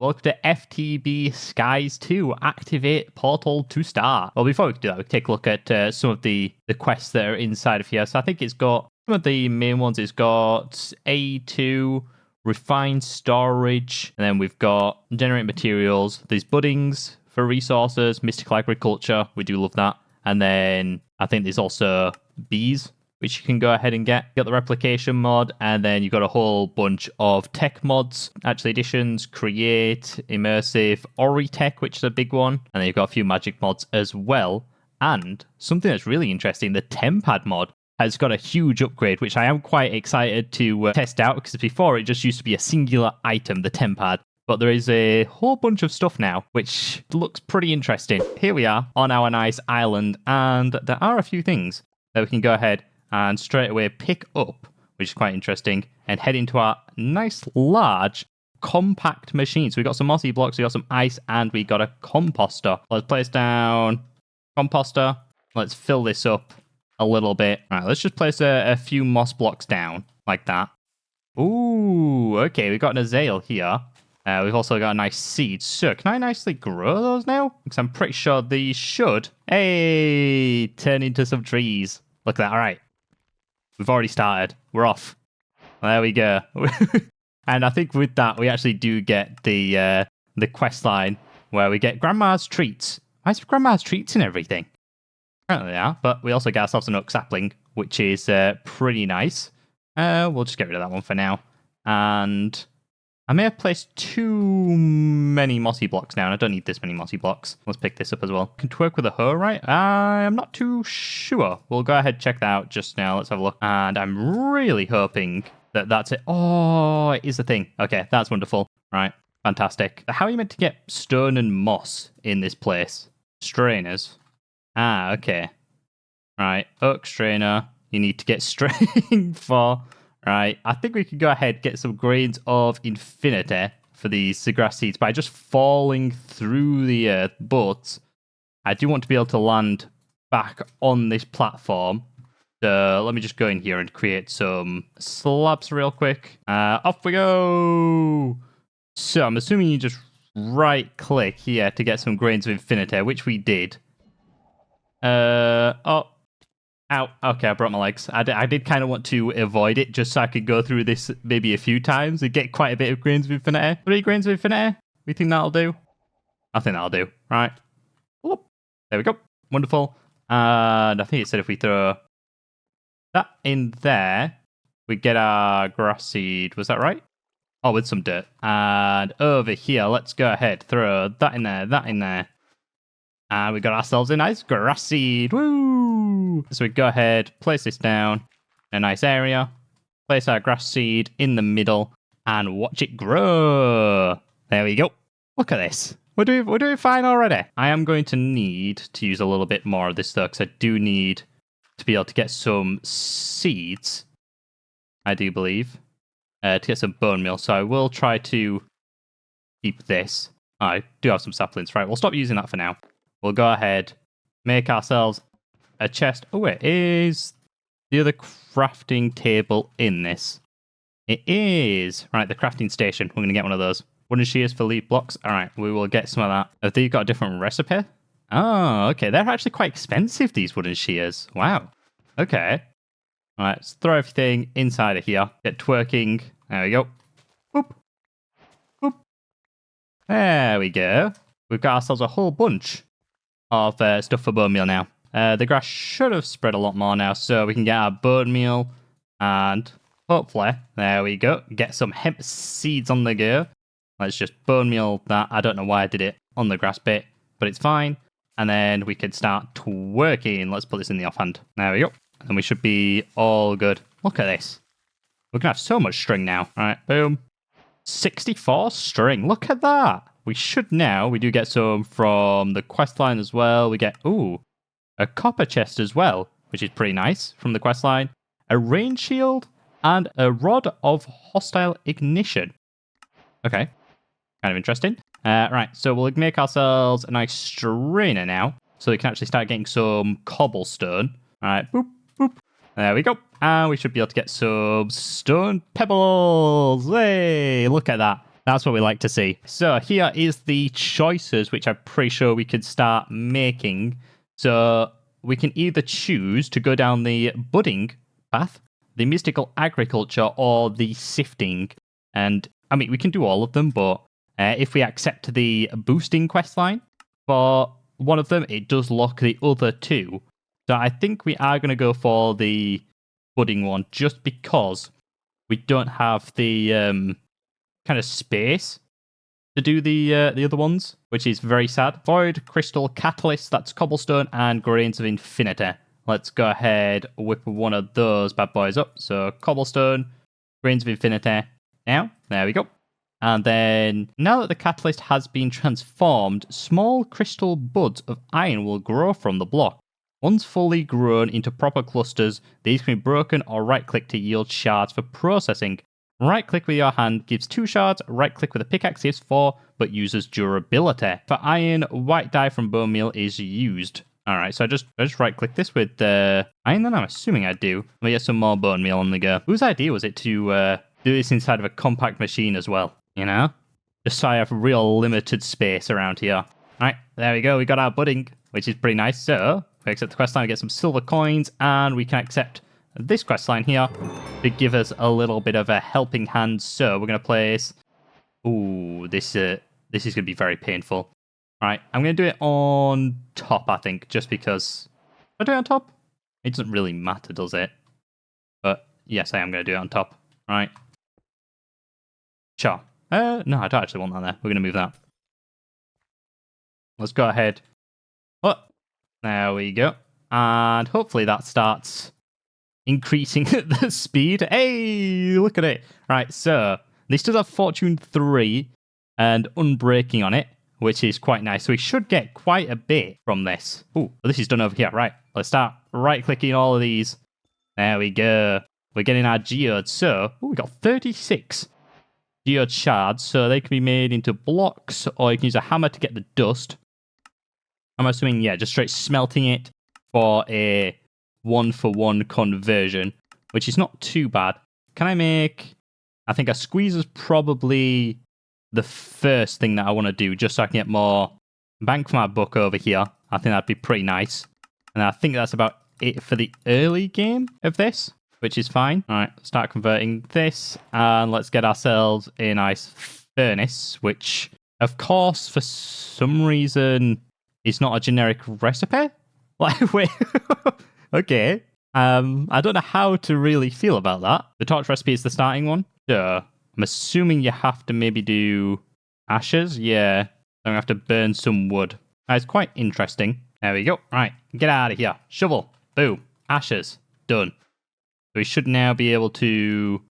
Welcome to FTB Skies 2. Activate portal to start. Well, before we do that, we take a look at some of the quests that are inside of here. So I think it's got some of the main ones. It's got A2, refined storage, and then we've got generate materials. There's buddings for resources, mystical agriculture. We do love that. And then I think there's also bees, which you can go ahead and get. You got the replication mod, and then you've got a whole bunch of tech mods, actually additions, create, immersive, Ori tech, which is a big one. And then you've got a few magic mods as well. And something that's really interesting, the Tempad mod has got a huge upgrade, which I am quite excited to test out, because before it just used to be a singular item, the Tempad. But there is a whole bunch of stuff now, which looks pretty interesting. Here we are on our nice island, and there are a few things that we can go ahead and straight away pick up, which is quite interesting, and head into our nice, large, compact machine. So we got some mossy blocks, we got some ice, and we got a composter. Let's place down composter. Let's fill this up a little bit. All right, let's just place a few moss blocks down, like that. Ooh, okay, we've got an azale here. We've also got a nice seed. So, can I nicely grow those now? Because I'm pretty sure these should, hey, turn into some trees. Look at that, all right. We've already started. We're off. There we go. And I think with that, we actually do get the quest line where we get Grandma's treats. Why is Grandma's treats and everything? Apparently they are, but we also get ourselves an oak sapling, which is pretty nice. We'll just get rid of that one for now. And I may have placed too many mossy blocks now, and I don't need this many mossy blocks. Let's pick this up as well. Can twerk with a hoe, right? I'm not too sure. We'll go ahead and check that out just now. Let's have a look. And I'm really hoping that that's it. Oh, it is the thing. Okay, that's wonderful. Right, fantastic. How are you meant to get stone and moss in this place? Strainers. Ah, okay. Right, oak strainer. You need to get strain for... Right, I think we could go ahead and get some grains of infinity for these grass seeds by just falling through the earth. But I do want to be able to land back on this platform. So let me just go in here and create some slabs real quick. Off we go. So I'm assuming you just right click here to get some grains of infinity, which we did. Ow, okay, I broke my legs. I did kind of want to avoid it just so I could go through this maybe a few times and get quite a bit of grains of infinity. 3 grains of infinity? We think that'll do? I think that'll do. Right. Whoop. There we go. Wonderful. And I think it said if we throw that in there, we get our grass seed. Was that right? Oh, with some dirt. And over here, let's go ahead. Throw that in there, that in there. And we got ourselves a nice grass seed. Woo! So we go ahead, place this down in a nice area, place our grass seed in the middle, and watch it grow. There we go. Look at this. We're doing fine already. I am going to need to use a little bit more of this though, because I do need to be able to get some seeds, I do believe, to get some bone meal. So I will try to keep this. I do have some saplings. Right, we'll stop using that for now. We'll go ahead, make ourselves a chest. Oh, wait, is the other crafting table in this? It is. Right, the crafting station. We're going to get one of those. Wooden shears for leaf blocks. All right, we will get some of that. Have they got a different recipe? Oh, okay. They're actually quite expensive, these wooden shears. Wow. Okay. All right, let's throw everything inside of here. Get twerking. There we go. Boop. Boop. There we go. We've got ourselves a whole bunch of stuff for bone meal now. The grass should have spread a lot more now, so we can get our bone meal and hopefully, there we go, get some hemp seeds on the go. Let's just bone meal that. I don't know why I did it on the grass bit, but it's fine. And then we can start twerking. Let's put this in the offhand. There we go. And we should be all good. Look at this. We're going to have so much string now. All right, boom. 64 string. Look at that. We should now. We do get some from the quest line as well. We get, ooh, a copper chest as well, which is pretty nice from the quest line. A rain shield and a rod of hostile ignition. Okay, kind of interesting. Right, so we'll make ourselves a nice strainer now, so we can actually start getting some cobblestone. All right, boop, boop. There we go. And we should be able to get some stone pebbles. Hey, look at that. That's what we like to see. So here is the choices, which I'm pretty sure we could start making. So we can either choose to go down the budding path, the mystical agriculture, or the sifting. And I mean, we can do all of them, but if we accept the boosting questline for one of them, it does lock the other two. So I think we are going to go for the budding one, just because we don't have the kind of space to do the other ones, which is very sad. Void, Crystal, Catalyst, that's Cobblestone, and Grains of Infinity. Let's go ahead, whip one of those bad boys up. So Cobblestone, Grains of Infinity. Now, there we go. And then, now that the Catalyst has been transformed, small crystal buds of iron will grow from the block. Once fully grown into proper clusters, these can be broken or right-click to yield shards for processing. Right-click with your hand gives 2 shards, right-click with a pickaxe gives 4, but uses durability. For iron, white dye from bone meal is used. Alright, so I just right-click this with iron, then I'm assuming I do. Let me get some more bone meal on the go. Whose idea was it to do this inside of a compact machine as well? You know? Just so I have real limited space around here. Alright, there we go. We got our budding, which is pretty nice. So, if we accept the questline, we get some silver coins, and we can accept this questline here to give us a little bit of a helping hand. So, we're going to place... Ooh, this is going to be very painful. Alright, I'm going to do it on top, I think, just because... If I do it on top? It doesn't really matter, does it? But, yes, I am going to do it on top. Alright. Sure. No, I don't actually want that there. We're going to move that. Let's go ahead. Oh, there we go. And hopefully that starts increasing the speed. Hey, look at it. Right, so this does have Fortune 3 and Unbreaking on it, which is quite nice. So we should get quite a bit from this. Oh, this is done over here. Right, let's start right-clicking all of these. There we go. We're getting our geodes. So, we got 36 geode shards. So they can be made into blocks, or you can use a hammer to get the dust. I'm assuming, yeah, just straight smelting it for a 1-for-1 conversion, which is not too bad. Can I make... I think a squeezer's probably the first thing that I want to do, just so I can get more bang for my buck over here. I think that'd be pretty nice. And I think that's about it for the early game of this, which is fine. All right, start converting this, and let's get ourselves a nice furnace, which, of course, for some reason... It's not a generic recipe? Like, wait. Okay. I don't know how to really feel about that. The torch recipe is the starting one. So, I'm assuming you have to maybe do ashes. Yeah. I'm going to have to burn some wood. That's quite interesting. There we go. Right. Get out of here. Shovel. Boom. Ashes. Done. So we should now be able to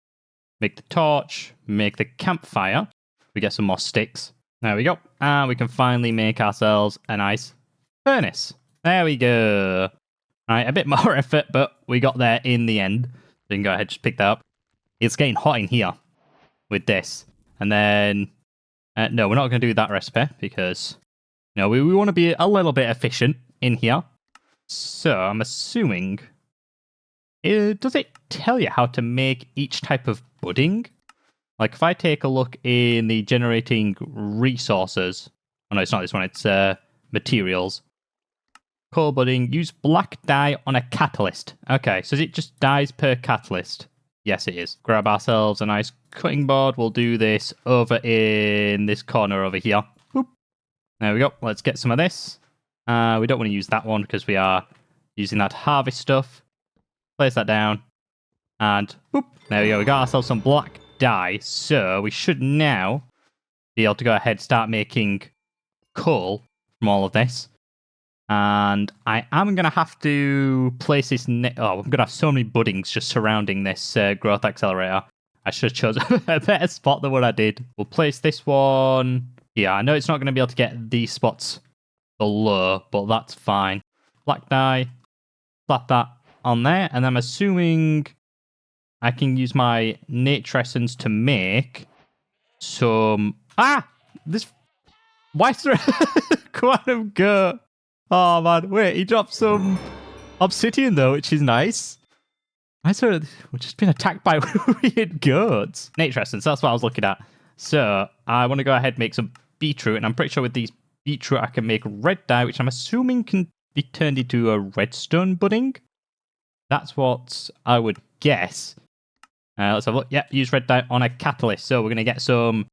make the torch, make the campfire. We get some more sticks. There we go. And we can finally make ourselves a nice furnace. There we go. All right, a bit more effort, but we got there in the end. So you can go ahead and just pick that up. It's getting hot in here with this. And then, no, we're not going to do that recipe because, you know, we want to be a little bit efficient in here. So I'm assuming, does it tell you how to make each type of budding? Like, if I take a look in the generating resources... Oh, no, it's not this one. It's materials. Coal budding. Use black dye on a catalyst. Okay, so is it just dyes per catalyst? Yes, it is. Grab ourselves a nice cutting board. We'll do this over in this corner over here. Boop. There we go. Let's get some of this. We don't want to use that one because we are using that harvest stuff. Place that down. And boop. There we go. We got ourselves some black dye, so we should now be able to go ahead and start making coal from all of this. And I am going to have to place this... I'm going to have so many buddings just surrounding this growth accelerator. I should have chosen a better spot than what I did. We'll place this one... Yeah, I know it's not going to be able to get these spots below, but that's fine. Black dye. Slap that on there, and I'm assuming... I can use my nature essence to make some... This... Why is there a quantum go? Oh, man. Wait, he dropped some obsidian, though, which is nice. Why is there... We've just been attacked by weird goats. Nature essence, that's what I was looking at. So I want to go ahead and make some beetroot, and I'm pretty sure with these beetroot I can make red dye, which I'm assuming can be turned into a redstone budding. That's what I would guess. Let's have a look. Yeah, use red dye on a catalyst. So we're going to get some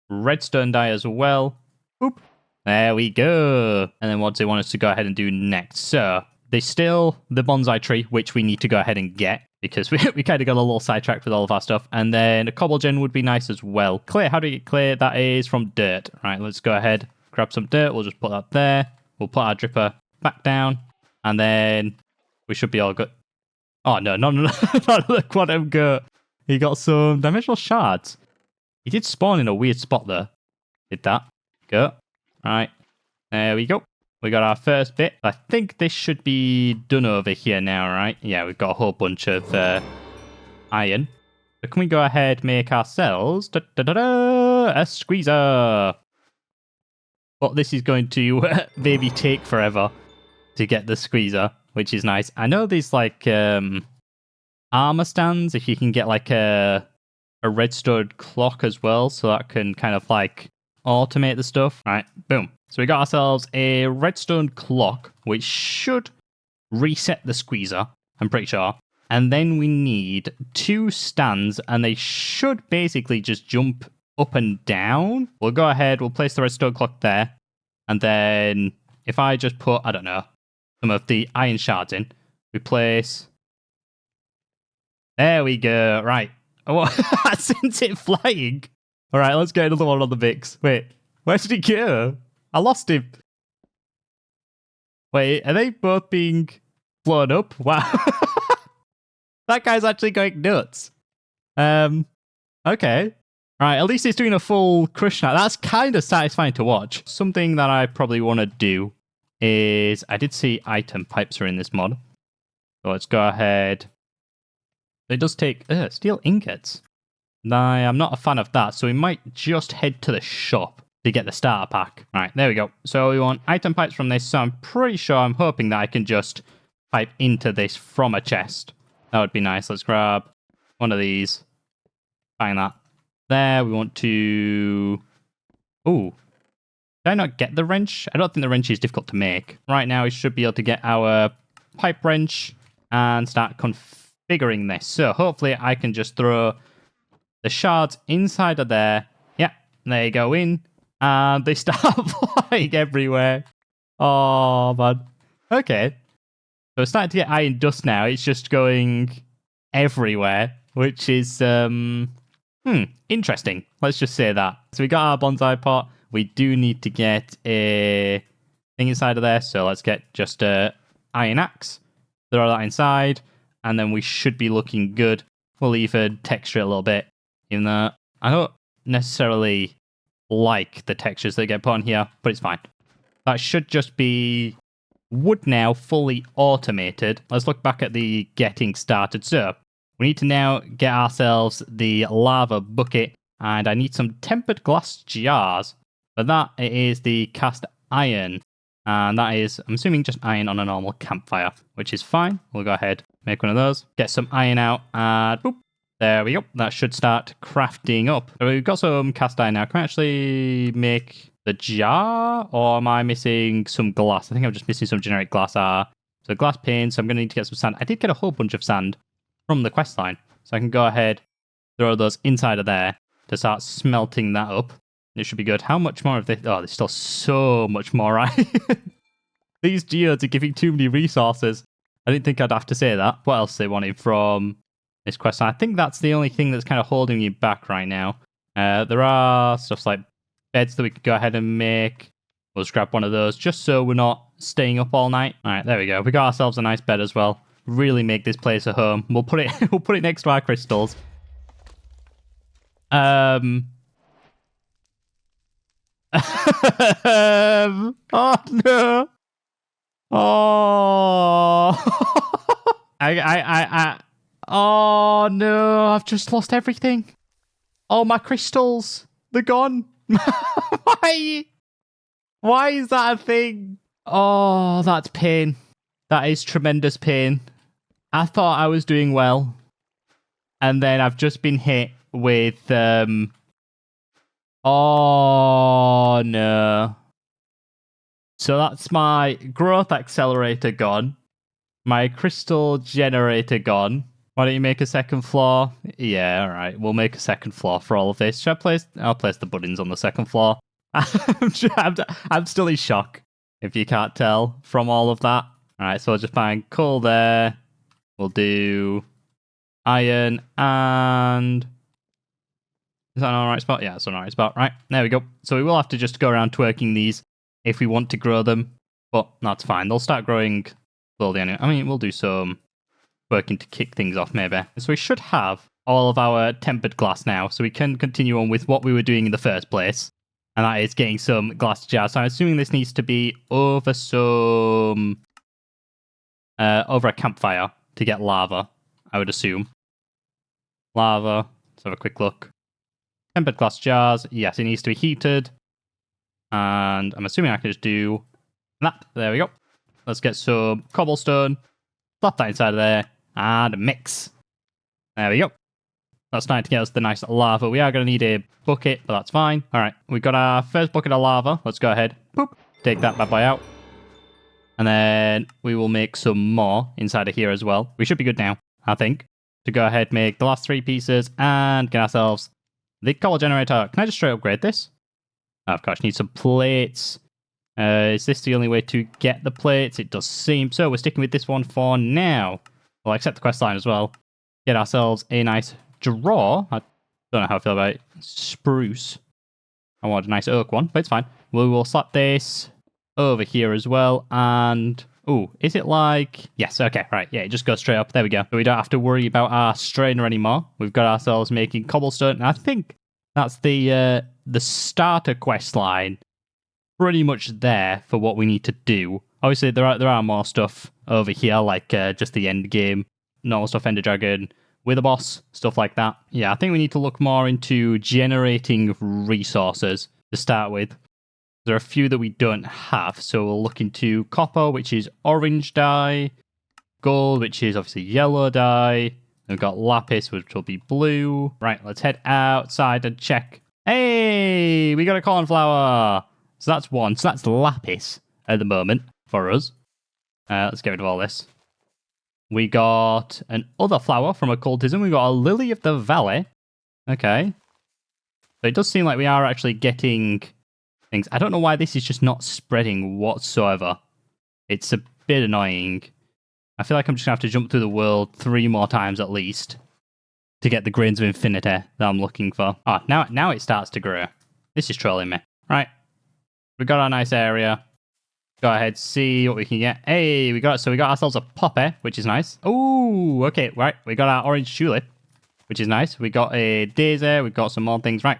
redstone dye as well. Boop. There we go. And then what do they want us to go ahead and do next? So there's still the bonsai tree, which we need to go ahead and get because we kind of got a little sidetracked with all of our stuff. And then a cobble gen would be nice as well. Clay, how do you get clay? That is from dirt. Right, let's go ahead, grab some dirt. We'll just put that there. We'll put our dripper back down. And then we should be all good. Oh, no. Not the quantum goat. He got some dimensional shards. He did spawn in a weird spot there. Did that. Go. Right. There we go. We got our first bit. I think this should be done over here now, right? Yeah, we've got a whole bunch of iron. So can we go ahead and make ourselves a squeezer? But this is going to maybe take forever to get the squeezer, which is nice. I know there's like armor stands if you can get like a redstone clock as well, so that can kind of like automate the stuff. Right, boom. So we got ourselves a redstone clock, which should reset the squeezer, I'm pretty sure. And then we need 2 stands, and they should basically just jump up and down. We'll go ahead, we'll place the redstone clock there. And then if I just put, I don't know, some of the iron shards in, we place... There we go. Right. Oh, I sent it flying. All right, let's get another one on the mix. Wait, where did he go? I lost him. Wait, are they both being blown up? Wow. That guy's actually going nuts. Okay. All right, at least he's doing a full crush now. That's kind of satisfying to watch. Something that I probably want to do is... I did see item pipes are in this mod. So let's go ahead... It does take steel ingots. I'm not a fan of that, so we might just head to the shop to get the starter pack. All right, there we go. So we want item pipes from this, so I'm pretty sure, I'm hoping that I can just pipe into this from a chest. That would be nice. Let's grab one of these. Find that. There, we want to... Ooh. Did I not get the wrench? I don't think the wrench is difficult to make. Right now, we should be able to get our pipe wrench and start configuring this. So hopefully I can just throw the shards inside of there. Yeah, they go in and they start flying everywhere. Oh, man. Okay. So it's starting to get iron dust now. It's just going everywhere, which is interesting. Let's just say that. So we got our bonsai pot. We do need to get a thing inside of there. So let's get just a iron axe. Throw that inside. And then we should be looking good. We'll even texture it a little bit. Even though I don't necessarily like the textures that get put on here, but it's fine. That should just be wood now, fully automated. Let's look back at the getting started. So we need to now get ourselves the lava bucket, and I need some tempered glass jars. For that, it is the cast iron, and that is, I'm assuming, just iron on a normal campfire, which is fine. We'll go ahead, make one of those, get some iron out, and boop. There we go. That should start crafting up. So we've got some cast iron now. Can I actually make the jar? Or am I missing some glass? I think I'm just missing some generic glass. So glass panes. So I'm going to need to get some sand. I did get a whole bunch of sand from the quest line. So I can go ahead, throw those inside of there to start smelting that up. It should be good. How much more of this? Oh, there's still so much more, right? These geodes are giving too many resources. I didn't think I'd have to say that. What else they wanted from this quest? I think that's the only thing that's kind of holding you back right now. There are stuff like beds that we could go ahead and make. We'll just grab one of those just so we're not staying up all night. All right, there we go. We got ourselves a nice bed as well. Really make this place a home. We'll put it we'll put it next to our crystals. Oh no. Oh. Oh no, I've just lost everything. Oh, my crystals. They're gone. Why? Why is that a thing? Oh, that's pain. That is tremendous pain. I thought I was doing well. And then I've just been hit with Oh, no. So that's my growth accelerator gone. My crystal generator gone. Why don't you make a second floor? Yeah, all right. We'll make a second floor for all of this. Should I place? I'll place the buttons on the second floor. I'm still in shock, if you can't tell from all of that. All right, so we'll just find coal there. We'll do iron and... Is that an alright spot? Yeah, it's an alright spot. Right, there we go. So we will have to just go around twerking these if we want to grow them. But that's fine. They'll start growing slowly anyway. I mean, we'll do some working to kick things off maybe. So we should have all of our tempered glass now. So we can continue on with what we were doing in the first place. And that is getting some glass jars. So I'm assuming this needs to be over some... over a campfire to get lava, I would assume. Lava. Let's have a quick look. Tempered glass jars. Yes, it needs to be heated. And I'm assuming I can just do that. There we go. Let's get some cobblestone. Slap that inside of there. And mix. There we go. That's starting to get us the nice lava. We are going to need a bucket, but that's fine. All right. We've got our first bucket of lava. Let's go ahead. Boop. Take that bad boy out. And then we will make some more inside of here as well. We should be good now, I think. To go ahead, make the last 3 pieces and get ourselves the coal generator. Can I just straight upgrade this? Oh, of course, need some plates. Is this the only way to get the plates? It does seem so. We're sticking with this one for now. We'll accept the quest line as well. Get ourselves a nice drawer. I don't know how I feel about it. Spruce. I want a nice oak one, but it's fine. We will slap this over here as well. And, oh, is it like... Yes, okay, right. Yeah, it just goes straight up. There we go. So we don't have to worry about our strainer anymore. We've got ourselves making cobblestone. And I think that's the starter quest line. Pretty much there for what we need to do. Obviously, there are more stuff over here, like just the end game, normal stuff, Ender Dragon, with a boss, stuff like that. Yeah, I think we need to look more into generating resources to start with. There are a few that we don't have, so we'll look into copper, which is orange dye, gold, which is obviously yellow dye. We've got lapis, which will be blue. Right, let's head outside and check. Hey, we got a cornflower. So that's one. So that's lapis at the moment for us. Let's get rid of all this. We got an other flower from occultism. We got a lily of the valley. Okay. So it does seem like we are actually getting things. I don't know why this is just not spreading whatsoever. It's a bit annoying. I feel like I'm just going to have to jump through the world 3 more times at least to get the grains of infinity that I'm looking for. Ah, now it starts to grow. This is trolling me. Right. We got our nice area. Go ahead, see what we can get. Hey, we got ourselves a poppy, which is nice. Oh, okay, right. We got our orange tulip, which is nice. We got a daisy. We got some more things. Right,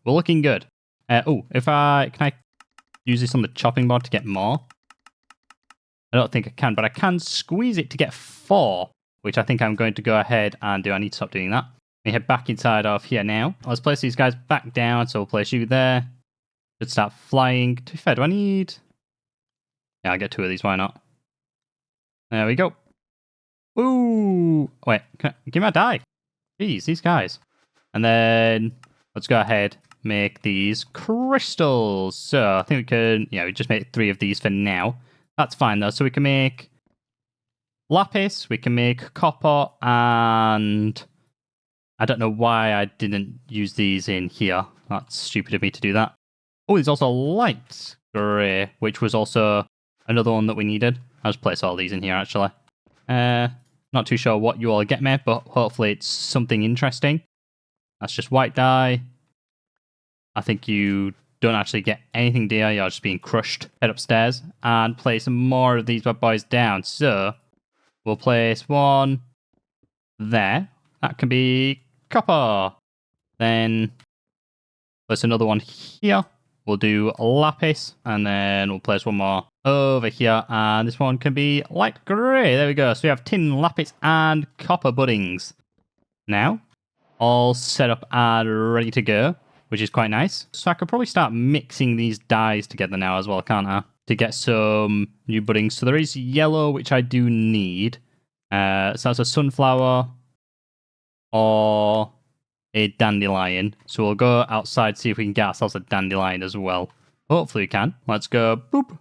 we're looking good. Can I use this on the chopping board to get more? I don't think I can, but I can squeeze it to get 4, which I think I'm going to go ahead and do. I need to stop doing that. We head back inside of here now. Let's place these guys back down. So we'll place you there. Should start flying. To be fair, do I need... Yeah, I'll get 2 of these. Why not? There we go. Ooh. Wait, give me a die. Jeez, these guys. And then let's go ahead, make these crystals. So I think we can... Yeah, we just made 3 of these for now. That's fine, though. So we can make lapis, we can make copper, and... I don't know why I didn't use these in here. That's stupid of me to do that. Oh, there's also light grey, which was also another one that we needed. I'll just place all these in here, actually. Not too sure what you all get me, but hopefully it's something interesting. That's just white dye. I think you don't actually get anything there. You're just being crushed. Head upstairs and place some more of these bad boys down. So we'll place one there. That can be copper. Then place another one here. We'll do lapis, and then we'll place one more over here, and this one can be light grey. There we go. So we have tin, lapis, and copper buddings. Now, all set up and ready to go, which is quite nice. So I could probably start mixing these dyes together now as well, can't I? To get some new buddings. So there is yellow, which I do need. So that's a sunflower, or a dandelion. So we'll go outside, see if we can get ourselves a dandelion as well. Hopefully we can. Let's go. Boop.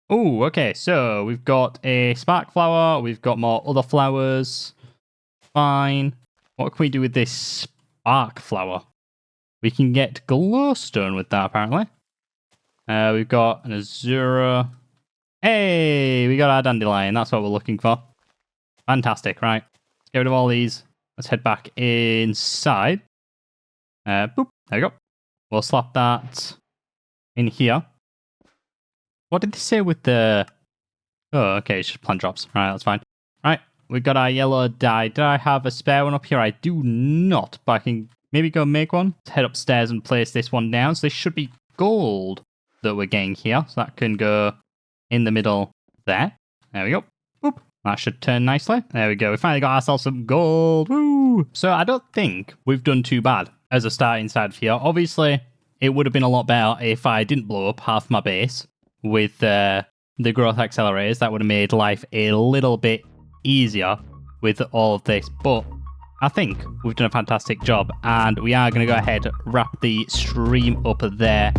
Oh, okay. So we've got a spark flower. We've got more other flowers. Fine. What can we do with this spark flower? We can get glowstone with that, apparently. We've got an azura. Hey, we got our dandelion. That's what we're looking for. Fantastic. Right. Let's get rid of all these. Let's head back inside. Boop. There we go. We'll slap that in here. What did they say with the... Oh, okay. It's just plant drops. Right, that's fine. Right. We've got our yellow dye. Did I have a spare one up here? I do not, but I can maybe go make one. Let's head upstairs and place this one down. So this should be gold that we're getting here. So that can go in the middle there. There we go. Boop. That should turn nicely. There we go. We finally got ourselves some gold. Woo! So I don't think we've done too bad as a start inside of here. Obviously, it would have been a lot better if I didn't blow up half my base with the growth accelerators. That would have made life a little bit easier with all of this. But I think we've done a fantastic job, and we are going to go ahead, wrap the stream up there